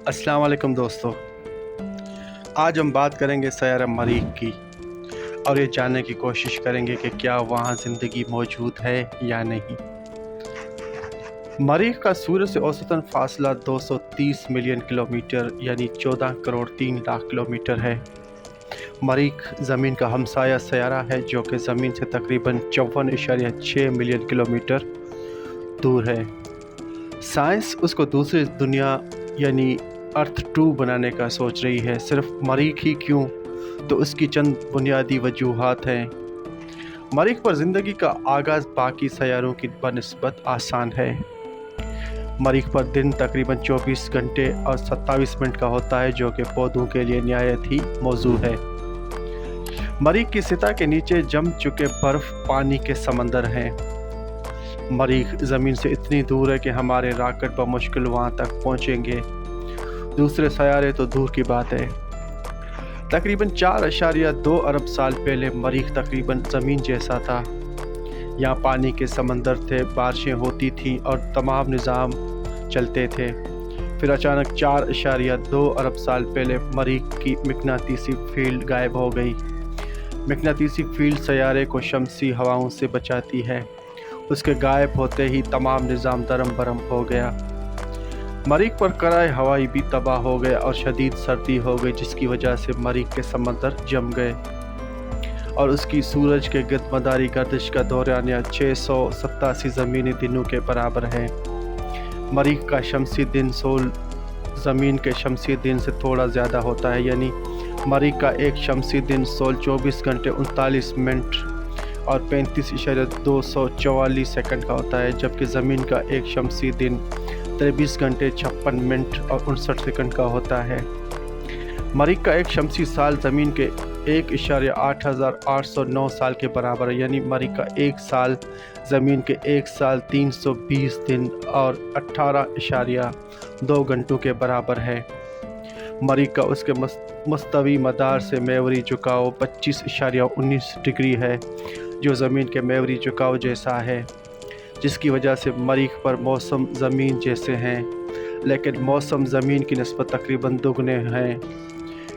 अस्सलाम वालेकुम दोस्तों। आज हम बात करेंगे सैयारा मरीख की और ये जानने की कोशिश करेंगे कि क्या वहाँ ज़िंदगी मौजूद है या नहीं। मरीख का सूरज से औसतन फासला 230 मिलियन किलोमीटर यानी 14 करोड़ 3 लाख किलोमीटर है। मरीख ज़मीन का हमसाया सैयारा है जो कि ज़मीन से तकरीबन 54.6 मिलियन किलोमीटर दूर है। साइंस उसको दूसरी दुनिया यानी अर्थ 2 बनाने का सोच रही है। सिर्फ मरीख ही क्यों, तो उसकी चंद बुनियादी वजूहात हैं। मरीख पर ज़िंदगी का आगाज़ बाकी सैयारों की बनिस्बत आसान है। मरीख पर दिन तकरीबन 24 घंटे और 27 मिनट का होता है जो कि पौधों के लिए निहायत ही मौजूद है। मरीख की सतह के नीचे जम चुके बर्फ़ पानी के समंदर हैं। मरीख ज़मीन से इतनी दूर है कि हमारे रॉकेट बमुश्किल वहाँ तक पहुँचेंगे। दूसरे सैयारे तो दूर की बात है। तकरीबन 4.2 अरब साल पहले मरीख तकरीबन ज़मीन जैसा था। यहाँ पानी के समंदर थे, बारिशें होती थीं और तमाम निज़ाम चलते थे। फिर अचानक 4.2 अरब साल पहले मरीख की मकनातीसी फील्ड गायब हो गई। मकनातीसी फील्ड सैयारे को शमसी हवाओं से बचाती है। उसके गायब होते ही तमाम निज़ाम दरम बरम हो गया। मरीख पर कराए हवाई भी तबाह हो गए और शदीद सर्दी हो गई, जिसकी वजह से मरीख के समंदर जम गए और उसकी सूरज के गिरदमदारी गर्दिश का दौरानिया 687 ज़मीनी दिनों के बराबर है। मरीख का शमसी दिन सोल ज़मीन के शमसी दिन से थोड़ा ज़्यादा होता है, यानी मरीख का एक शमसी दिन सोल 24 घंटे 39 मिनट और 35.244 सेकंड का होता है, जबकि ज़मीन का एक शमसी दिन 23 घंटे 56 मिनट और 59 सेकंड का होता है। मरीख का एक शमसी साल ज़मीन के 1.8809 साल के बराबर है, यानी मरीख का एक साल ज़मीन के एक साल 320 दिन और 18.2 घंटों के बराबर है। मरीख का उसके मुस्तवी मदार से महवरी झुकाव 25.19 डिग्री है, जो ज़मीन के महवरी झुकाव जैसा है, जिसकी वजह से मरीख पर मौसम ज़मीन जैसे हैं, लेकिन मौसम ज़मीन की निस्बत तकरीबन दोगुने हैं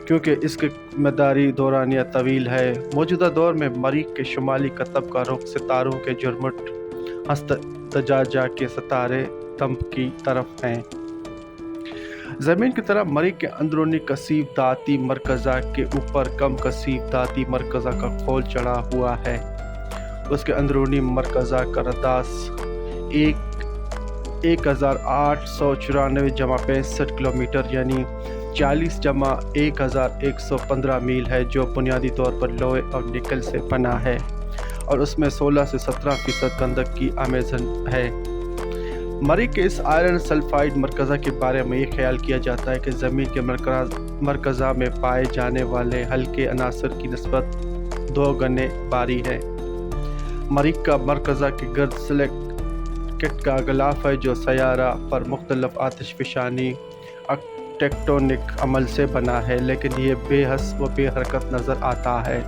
क्योंकि इसके मदारी दौरानिया तवील है। मौजूदा दौर में मरीख के शुमाली कतब का रुख सितारों के जुर्मुट हस्तजा के सितारे तम की तरफ हैं। ज़मीन की तरह मरीख के अंदरूनी कसीब दाती मरकज़ा के ऊपर कम कसीब दाती मरकज़ा का खोल चढ़ा हुआ है। उसके अंदरूनी मरकज़ा का रदास 1894 किलोमीटर यानी 40-1115 मील है, जो बुनियादी तौर पर लोहे और निकल से बना है और उसमें 16 से 17% गंधक की अमेज़न है। मरीख के इस आयरन सल्फाइड मरकज़ा के बारे में ये ख्याल किया जाता है कि ज़मीन के मरकज़ा में पाए जाने वाले हल्के अनासर की निस्बत 2 गुने भारी है। मरीख का मरकज़ा के गर्द सिलिकेट का गलाफ है जो सैयारा पर मुख्तलिफ आतिशफ़शानी टेक्टोनिक अमल से बना है, लेकिन ये बेहस व बेहरकत नज़र आता है।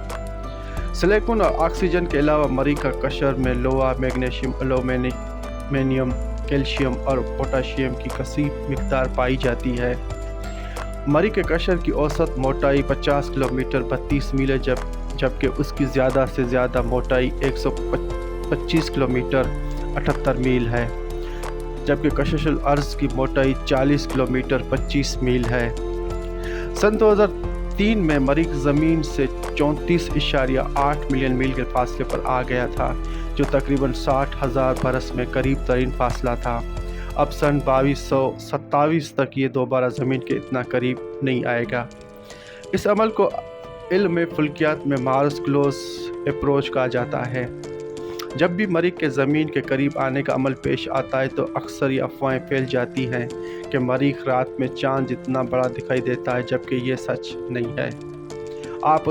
सिलिकॉन और ऑक्सीजन के अलावा मरीख का कशर में लोहा, मैग्नीशियम, एल्यूमीनियम, कैल्शियम और पोटाशियम की कसीर मिक़दार पाई जाती है। मरीख के कशर की औसत मोटाई 50 किलोमीटर 32 मील है, जबकि उसकी ज़्यादा से ज़्यादा मोटाई 125 किलोमीटर 78 मील है, जबकि कशशुल अर्ज़ की मोटाई 40 किलोमीटर 25 मील है। सन 2003 में मरीख ज़मीन से 34.8 मिलियन मील के फासले पर आ गया था, जो तकरीबन 60,000 बरस में करीब तरीन फासला था। अब सन 2227 तक ये दोबारा ज़मीन के इतना करीब नहीं आएगा। इस अमल को इल्म फल्कियात में मार्स क्लोज अप्रोच कहा जाता है। जब भी मरीख के ज़मीन के करीब आने का अमल पेश आता है तो अक्सर ये अफवाहें फैल जाती हैं कि मरीख रात में चाँद जितना बड़ा दिखाई देता है, जबकि ये सच नहीं है। आप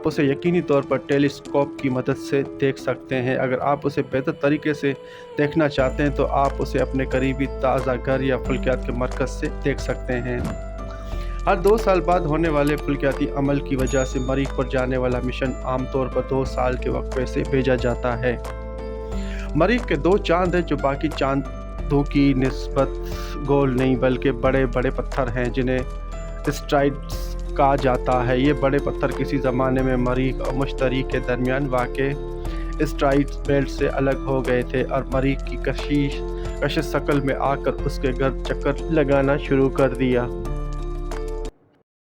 उसे यकीनी तौर पर टेलीस्कोप की मदद से देख सकते हैं। अगर आप उसे बेहतर तरीके से देखना चाहते हैं तो आप उसे अपने करीबी ताज़ा घर या फल्कियात के मरकज़ से देख सकते हैं। हर 2 साल बाद होने वाले फल्कियाती अमल की वजह से मरीख पर जाने वाला मिशन आमतौर पर 2 साल के वक्फे से भेजा जाता है। मरीख के 2 चांद हैं जो बाकी चांद سطحوں کی نسبت گول نہیں بلکہ بڑے بڑے پتھر ہیں جنہیں اسٹرائٹس کہا جاتا ہے۔ یہ بڑے پتھر کسی زمانے میں مریخ اور مشتری کے درمیان واقع اسٹرائٹس بیلٹ سے الگ ہو گئے تھے اور مریخ کی کشش شکل میں آ کر اس کے گرد چکر لگانا شروع کر دیا۔